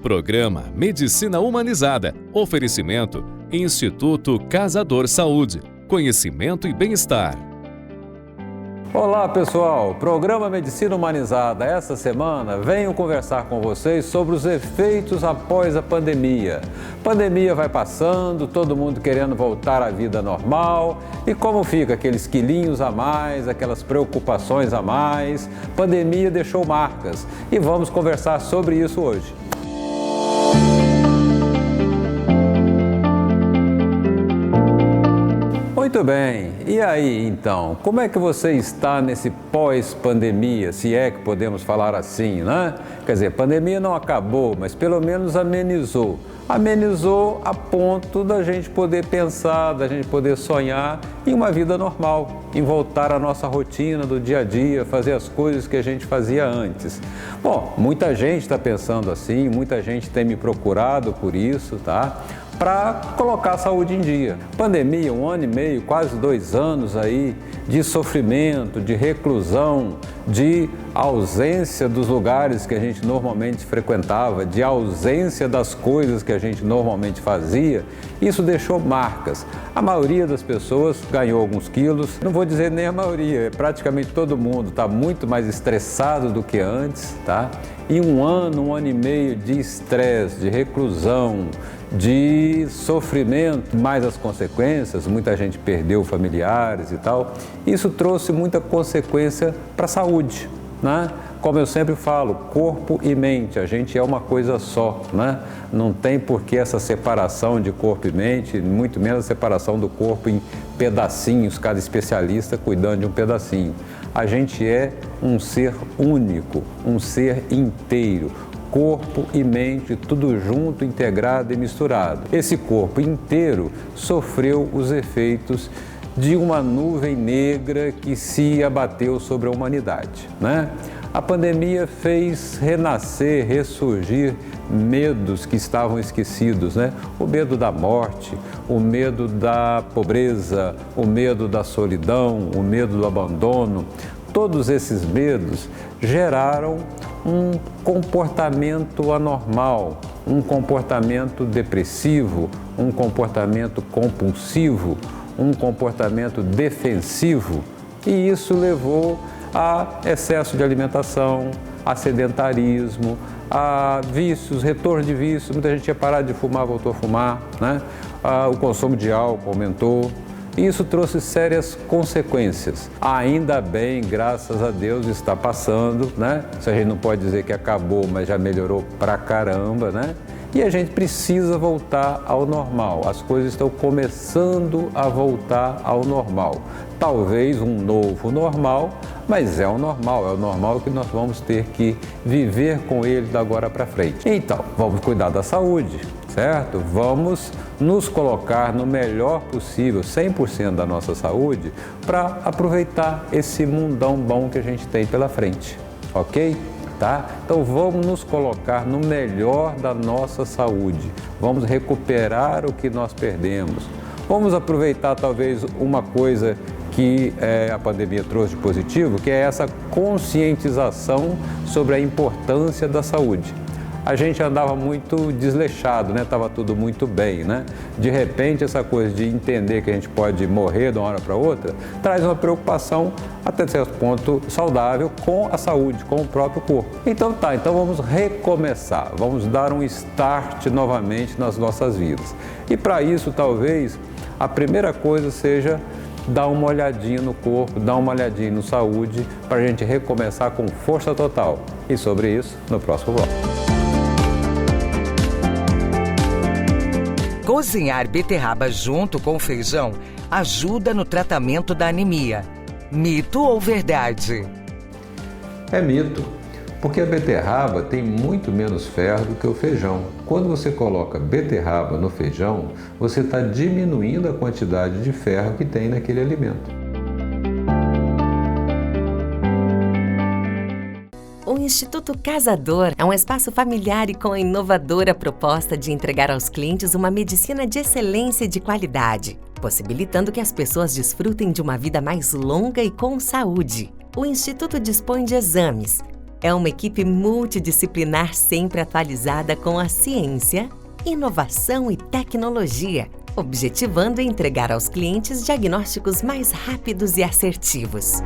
Programa Medicina Humanizada. Oferecimento Instituto Casador Saúde. Conhecimento e bem-estar. Olá pessoal, programa Medicina Humanizada. Essa semana venho conversar com vocês sobre os efeitos após a pandemia. Pandemia vai passando, todo mundo querendo voltar à vida normal. E como fica aqueles quilinhos a mais, aquelas preocupações a mais? Pandemia deixou marcas e vamos conversar sobre isso hoje. Muito bem, e aí então, como é que você está nesse pós-pandemia, se é que podemos falar assim, né? Quer dizer, pandemia não acabou, mas pelo menos amenizou. Amenizou a ponto da gente poder pensar, da gente poder sonhar em uma vida normal, em voltar à nossa rotina do dia a dia, fazer as coisas que a gente fazia antes. Bom, muita gente está pensando assim, muita gente tem me procurado por isso, tá? Para colocar a saúde em dia. Pandemia, 1 ano e meio, quase 2 anos aí de sofrimento, de reclusão, de ausência dos lugares que a gente normalmente frequentava, de ausência das coisas que a gente normalmente fazia, isso deixou marcas. A maioria das pessoas ganhou alguns quilos, não vou dizer nem a maioria, praticamente todo mundo está muito mais estressado do que antes, tá? E 1 ano e meio de estresse, de reclusão, de sofrimento, mais as consequências, muita gente perdeu familiares e tal, isso trouxe muita consequência para a saúde, né? Como eu sempre falo, corpo e mente, a gente é uma coisa só, né? Não tem por que essa separação de corpo e mente, muito menos a separação do corpo em pedacinhos, cada especialista cuidando de um pedacinho. A gente é um ser único, um ser inteiro. Corpo e mente, tudo junto, integrado e misturado. Esse corpo inteiro sofreu os efeitos de uma nuvem negra que se abateu sobre a humanidade, né? A pandemia fez renascer, ressurgir medos que estavam esquecidos, né? O medo da morte, o medo da pobreza, o medo da solidão, o medo do abandono. Todos esses medos geraram um comportamento anormal, um comportamento depressivo, um comportamento compulsivo, um comportamento defensivo, e isso levou a excesso de alimentação, a sedentarismo, a vícios, retorno de vícios. Muita gente tinha parado de fumar, voltou a fumar, né? O consumo de álcool aumentou. E isso trouxe sérias consequências. Ainda bem, graças a Deus, está passando, né? Se a gente não pode dizer que acabou, mas já melhorou pra caramba, né? E a gente precisa voltar ao normal. As coisas estão começando a voltar ao normal. Talvez um novo normal, mas é o normal que nós vamos ter que viver com ele da agora para frente. Então, vamos cuidar da saúde, certo? Vamos nos colocar no melhor possível, 100% da nossa saúde, para aproveitar esse mundão bom que a gente tem pela frente, ok? Tá? Então vamos nos colocar no melhor da nossa saúde, vamos recuperar o que nós perdemos, vamos aproveitar talvez uma coisa que a pandemia trouxe de positivo, que é essa conscientização sobre a importância da saúde. A gente andava muito desleixado, né? Tava tudo muito bem, né? De repente, essa coisa de entender que a gente pode morrer de uma hora para outra, traz uma preocupação, até certo ponto, saudável com a saúde, com o próprio corpo. Então vamos recomeçar, vamos dar um start novamente nas nossas vidas. E para isso, talvez, a primeira coisa seja dar uma olhadinha no corpo, dar uma olhadinha na saúde, para a gente recomeçar com força total. E sobre isso, no próximo bloco. Cozinhar beterraba junto com feijão ajuda no tratamento da anemia. Mito ou verdade? É mito, porque a beterraba tem muito menos ferro do que o feijão. Quando você coloca beterraba no feijão, você está diminuindo a quantidade de ferro que tem naquele alimento. O Instituto Casador é um espaço familiar e com a inovadora proposta de entregar aos clientes uma medicina de excelência e de qualidade, possibilitando que as pessoas desfrutem de uma vida mais longa e com saúde. O Instituto dispõe de exames, É uma equipe multidisciplinar sempre atualizada com a ciência, inovação e tecnologia, objetivando entregar aos clientes diagnósticos mais rápidos e assertivos.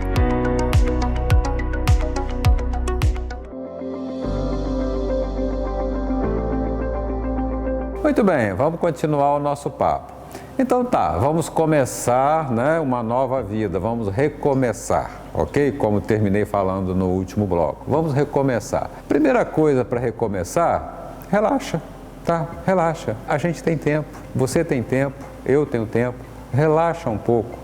Muito bem, vamos continuar o nosso papo. Então tá, vamos começar, né, uma nova vida, vamos recomeçar, ok? Como terminei falando no último bloco, vamos recomeçar. Primeira coisa para recomeçar, relaxa, tá? Relaxa, a gente tem tempo, você tem tempo, eu tenho tempo, relaxa um pouco.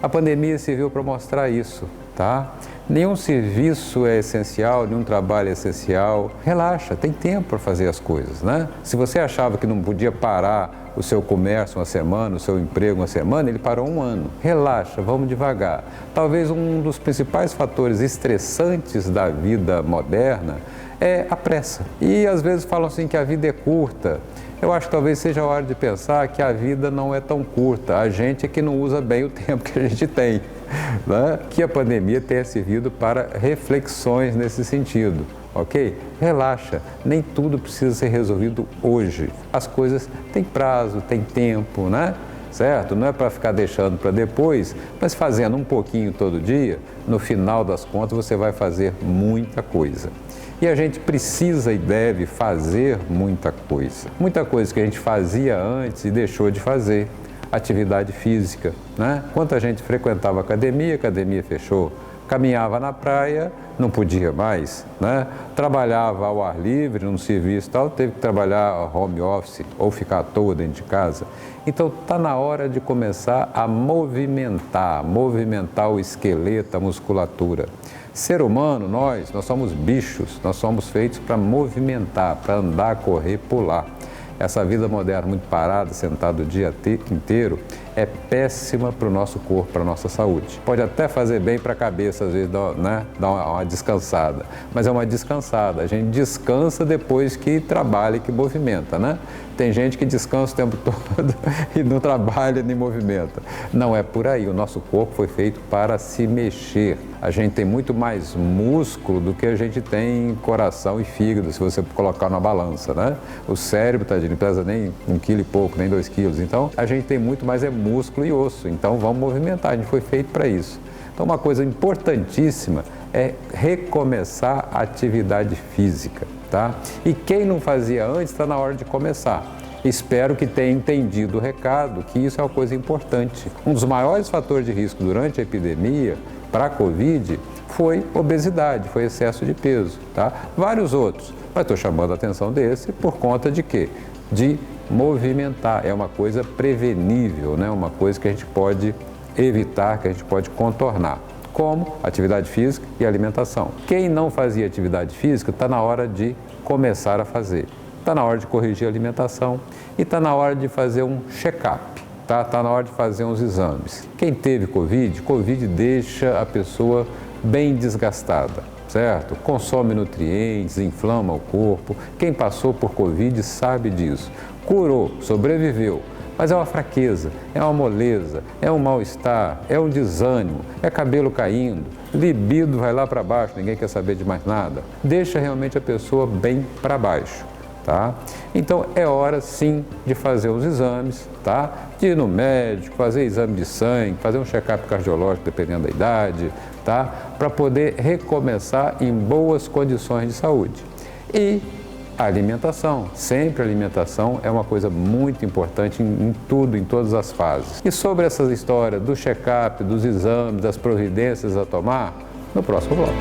A pandemia serviu para mostrar isso, tá? Nenhum serviço é essencial, nenhum trabalho é essencial. Relaxa, tem tempo para fazer as coisas, né? Se você achava que não podia parar o seu comércio uma semana, o seu emprego uma semana, ele parou um ano. Relaxa, vamos devagar. Talvez um dos principais fatores estressantes da vida moderna é a pressa. E às vezes falam assim que a vida é curta. Eu acho que talvez seja a hora de pensar que a vida não é tão curta. A gente é que não usa bem o tempo que a gente tem, né? Que a pandemia tenha servido para reflexões nesse sentido, ok? Relaxa, nem tudo precisa ser resolvido hoje. As coisas têm prazo, têm tempo, né? Certo? Não é para ficar deixando para depois, mas fazendo um pouquinho todo dia, no final das contas você vai fazer muita coisa. E a gente precisa e deve fazer muita coisa. Muita coisa que a gente fazia antes e deixou de fazer. Atividade física, né? Quanta gente frequentava a academia fechou. Caminhava na praia, não podia mais, né? Trabalhava ao ar livre, num serviço e tal, teve que trabalhar home office ou ficar à toa dentro de casa. Então, está na hora de começar a movimentar o esqueleto, a musculatura. Ser humano, nós somos bichos, nós somos feitos para movimentar, para andar, correr, pular. Essa vida moderna muito parada, sentado o dia inteiro, é péssima para o nosso corpo, para a nossa saúde. Pode até fazer bem para a cabeça, às vezes, né? Dar uma descansada, mas é uma descansada. A gente descansa depois que trabalha e que movimenta, né? Tem gente que descansa o tempo todo e não trabalha nem movimenta. Não é por aí. O nosso corpo foi feito para se mexer. A gente tem muito mais músculo do que a gente tem coração e fígado, se você colocar na balança, né? O cérebro, tadinho, não pesa nem 1 quilo e pouco, nem 2 quilos. Então, a gente tem muito mais músculo e osso. Então, vamos movimentar. A gente foi feito para isso. Então, uma coisa importantíssima é recomeçar a atividade física, tá? E quem não fazia antes, está na hora de começar. Espero que tenha entendido o recado, que isso é uma coisa importante. Um dos maiores fatores de risco durante a epidemia para a Covid foi obesidade, foi excesso de peso, tá? Vários outros, mas estou chamando a atenção desse por conta de quê? De movimentar, é uma coisa prevenível, né? Uma coisa que a gente pode evitar, que a gente pode contornar, como atividade física e alimentação. Quem não fazia atividade física está na hora de começar a fazer. Está na hora de corrigir a alimentação e está na hora de fazer um check-up, tá? Está na hora de fazer uns exames. Quem teve Covid deixa a pessoa bem desgastada, certo? Consome nutrientes, inflama o corpo. Quem passou por Covid sabe disso. Curou, sobreviveu. Mas é uma fraqueza, é uma moleza, é um mal-estar, é um desânimo, é cabelo caindo, libido vai lá para baixo, ninguém quer saber de mais nada. Deixa realmente a pessoa bem para baixo, tá? Então é hora sim de fazer os exames, tá? De ir no médico, fazer exame de sangue, fazer um check-up cardiológico dependendo da idade, tá? Para poder recomeçar em boas condições de saúde. E a alimentação, sempre a alimentação é uma coisa muito importante em tudo, em todas as fases. E sobre essa história do check-up, dos exames, das providências a tomar, no próximo bloco.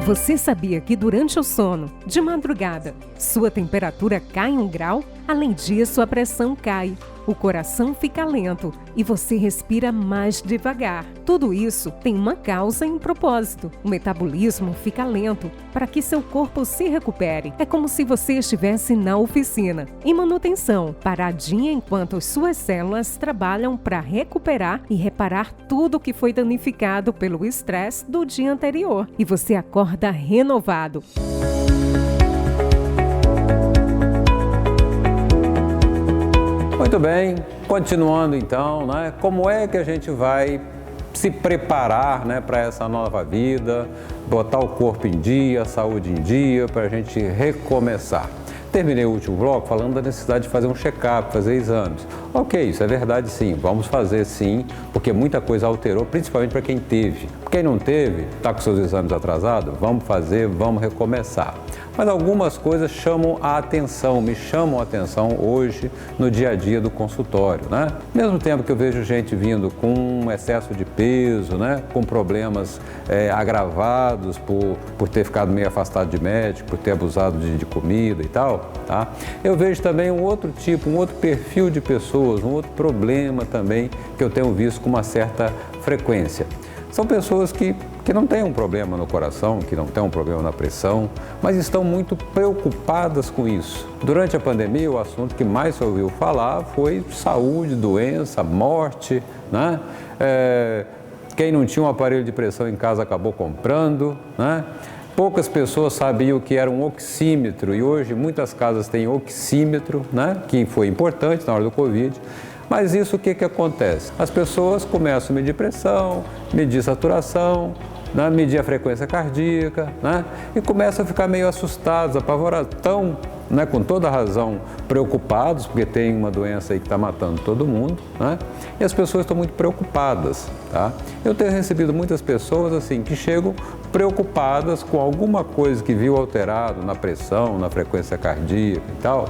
Você sabia que durante o sono, de madrugada, sua temperatura cai 1 grau? Além disso, a pressão cai, o coração fica lento e você respira mais devagar. Tudo isso tem uma causa e um propósito. O metabolismo fica lento para que seu corpo se recupere. É como se você estivesse na oficina, em manutenção, paradinha enquanto suas células trabalham para recuperar e reparar tudo que foi danificado pelo estresse do dia anterior. E você acorda renovado. Muito bem, continuando então, né? Como é que a gente vai se preparar, né, para essa nova vida, botar o corpo em dia, a saúde em dia, para a gente recomeçar. Terminei o último bloco falando da necessidade de fazer um check-up, fazer exames. Ok, isso é verdade sim, vamos fazer sim, porque muita coisa alterou, principalmente para quem teve. Quem não teve, está com seus exames atrasados, vamos fazer, vamos recomeçar. Mas algumas coisas chamam a atenção, me chamam a atenção hoje no dia a dia do consultório, né? Mesmo tempo que eu vejo gente vindo com excesso de peso, né? Com problemas agravados por ter ficado meio afastado de médico, por ter abusado de comida e tal, tá? Eu vejo também um outro tipo, um outro perfil de pessoas, um outro problema também que eu tenho visto com uma certa frequência. São pessoas que não têm um problema no coração, que não têm um problema na pressão, mas estão muito preocupadas com isso. Durante a pandemia, o assunto que mais se ouviu falar foi saúde, doença, morte, né? Quem não tinha um aparelho de pressão em casa acabou comprando, né? Poucas pessoas sabiam o que era um oxímetro e hoje muitas casas têm oxímetro, né? Que foi importante na hora do Covid. Mas isso o que acontece? As pessoas começam a medir pressão, medir saturação, né? Medir a frequência cardíaca, né? E começam a ficar meio assustados, apavorados, tão, né, com toda razão, preocupados, porque tem uma doença aí que está matando todo mundo, né? E as pessoas estão muito preocupadas, tá? Eu tenho recebido muitas pessoas assim que chegam preocupadas com alguma coisa que viu alterado na pressão, na frequência cardíaca e tal,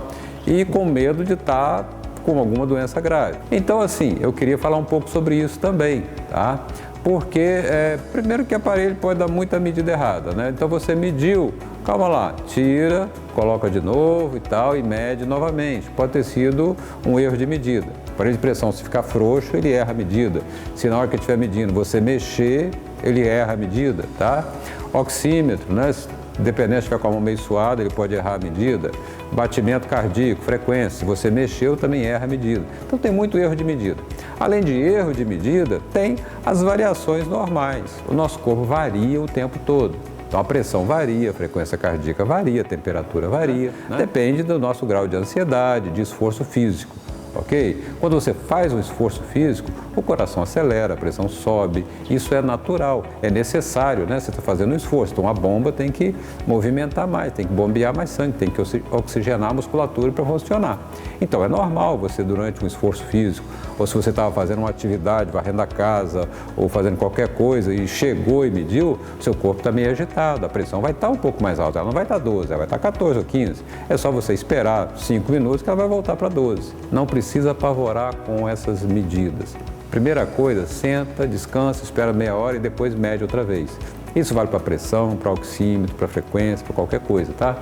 e com medo de estar com alguma doença grave. Então, assim, eu queria falar um pouco sobre isso também, tá? Porque, primeiro que o aparelho pode dar muita medida errada, né? Então, você mediu, calma lá, tira, coloca de novo e tal, e mede novamente. Pode ter sido um erro de medida. O aparelho de pressão, se ficar frouxo, ele erra a medida. Se na hora que estiver medindo você mexer, ele erra a medida, tá? Oxímetro, né? Dependendo se ficar com a mão meio suada, ele pode errar a medida. Batimento cardíaco, frequência, se você mexeu, também erra a medida. Então tem muito erro de medida. Além de erro de medida, tem as variações normais. O nosso corpo varia o tempo todo. Então a pressão varia, a frequência cardíaca varia, a temperatura varia, né? Depende do nosso grau de ansiedade, de esforço físico. Ok? Quando você faz um esforço físico, o coração acelera, a pressão sobe, isso é natural, é necessário, né? Você está fazendo um esforço, então a bomba tem que movimentar mais, tem que bombear mais sangue, tem que oxigenar a musculatura para funcionar. Então é normal você, durante um esforço físico, ou se você estava fazendo uma atividade, varrendo a casa, ou fazendo qualquer coisa e chegou e mediu, seu corpo está meio agitado, a pressão vai estar um pouco mais alta, ela não vai estar 12, ela vai estar 14 ou 15. É só você esperar 5 minutos que ela vai voltar para 12. Não precisa apavorar com essas medidas. Primeira coisa, senta, descansa, espera meia hora e depois mede outra vez. Isso vale para pressão, para oxímetro, para frequência, para qualquer coisa, tá?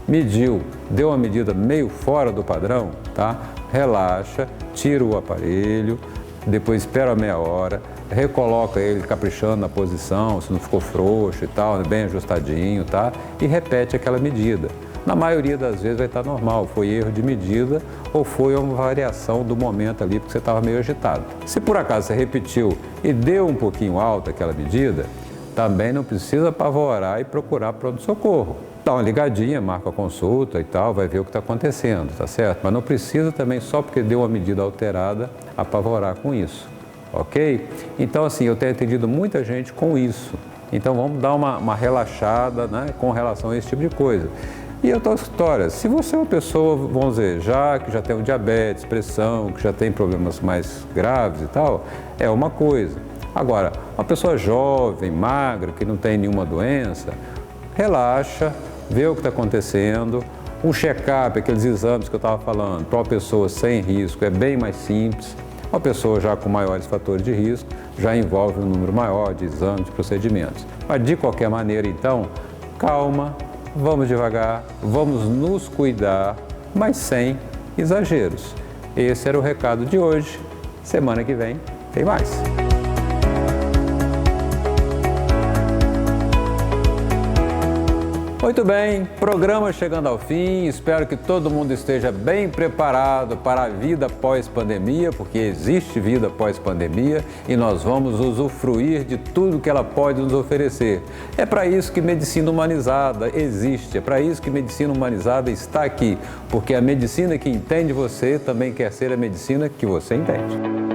Mediu, deu uma medida meio fora do padrão, tá? Relaxa, tira o aparelho, depois espera meia hora, recoloca ele caprichando na posição, se não ficou frouxo e tal, bem ajustadinho, tá? E repete aquela medida. Na maioria das vezes vai estar normal, foi erro de medida ou foi uma variação do momento ali porque você estava meio agitado. Se por acaso você repetiu e deu um pouquinho alta aquela medida, também não precisa apavorar e procurar pronto-socorro. Dá uma ligadinha, marca a consulta e tal, vai ver o que está acontecendo, tá certo? Mas não precisa também, só porque deu uma medida alterada, apavorar com isso, ok? Então, assim, eu tenho atendido muita gente com isso. Então, vamos dar uma relaxada, né, com relação a esse tipo de coisa. E outra história, se você é uma pessoa, vamos dizer, que já tem um diabetes, pressão, que já tem problemas mais graves e tal, é uma coisa. Agora, uma pessoa jovem, magra, que não tem nenhuma doença, relaxa, vê o que está acontecendo. Um check-up, aqueles exames que eu estava falando, para uma pessoa sem risco é bem mais simples. Uma pessoa já com maiores fatores de risco já envolve um número maior de exames, de procedimentos. Mas de qualquer maneira, então, calma. Vamos devagar, vamos nos cuidar, mas sem exageros. Esse era o recado de hoje. Semana que vem tem mais. Muito bem, programa chegando ao fim, espero que todo mundo esteja bem preparado para a vida pós-pandemia, porque existe vida pós-pandemia e nós vamos usufruir de tudo que ela pode nos oferecer. É para isso que Medicina Humanizada existe, é para isso que Medicina Humanizada está aqui, porque a medicina que entende você também quer ser a medicina que você entende.